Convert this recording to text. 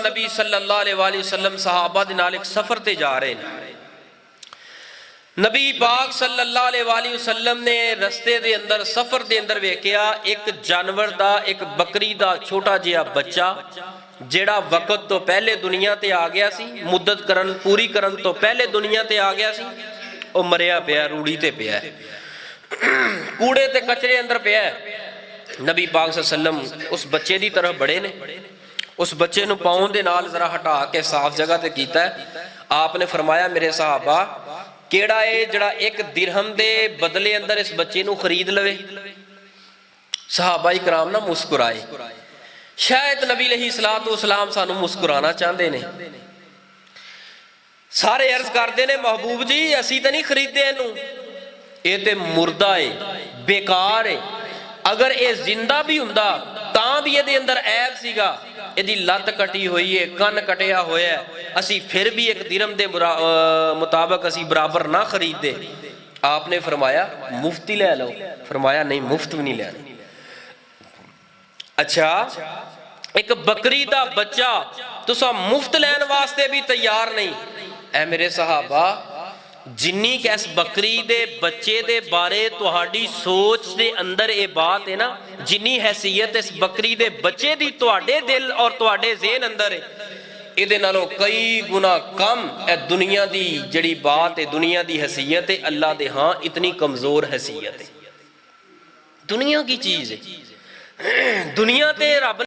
नबी सल्लल्लाहु अलैहि वसल्लम सहाबा दे नाल एक सफर ते जा रहे हैं। नबी पाक सल्लल्लाहु अलैहि वसल्लम ने रस्ते दे अंदर सफर दे अंदर वेखिया एक जानवर दा, एक बकरी दा छोटा जिहा बच्चा जेड़ा वक्त तो पहले दुनिया ते आ गया सी, मुद्दत करन पूरी करन तो पहले दुनिया ते आ गया सी, वो मरिया पिया, रूड़ी ते पिया, कूड़े ते कचरे अंदर पिया। नबी पाक सल्लल्लाहु अलैहि वसल्लम उस बच्चे की तरफ बड़े ने, उस बच्चे नूं पाँव दे नाल जरा हटा के साफ जगह ते कीता है। आपने फरमाया मेरे सहाबा केड़ा है जड़ा एक दिरहम दे बदले अंदर इस बच्चे नूं खरीद लवे। सहाबा इकराम ना मुस्कुराए, शायद नबी अलैहिस्सलातु वस्सलाम सानू मुस्कुराना चाहते ने। सारे अर्ज करते ने महबूब जी असी तो नहीं खरीदे इनू, ये तो मुर्दा है, बेकार है, अगर ये जिंदा भी हुंदा तां भी ये अंदर ऐब सीगा, यदि लत कटी हुई है, कन कटिया होया है, असी फिर भी एक दिरहम के मुताबिक असी बराबर ना खरीदे। आपने फरमाया मुफ्त ही ले लो। फरमाया नहीं मुफ्त भी नहीं लेना। अच्छा एक बकरी दा बच्चा तुसा मुफ्त लैन वास्ते भी तैयार नहीं। ऐ मेरे सहाबा जिन्नी कि इस बकरी दे बच्चे दे बारे तुहाडी सोच दे अंदर ये बात है ना, जिन्नी हैसियत इस बकरी दे बच्चे दी तुहाडे दिल और तुहाडे ज़हन अंदर है, इहदे नालों कई गुना कम ए दुनिया दी जड़ी बात है, दुनिया दी हैसियत है अल्लाह दे हाँ इतनी कमजोर हैसियत है। दुनिया की चीज है, दुनिया ते रब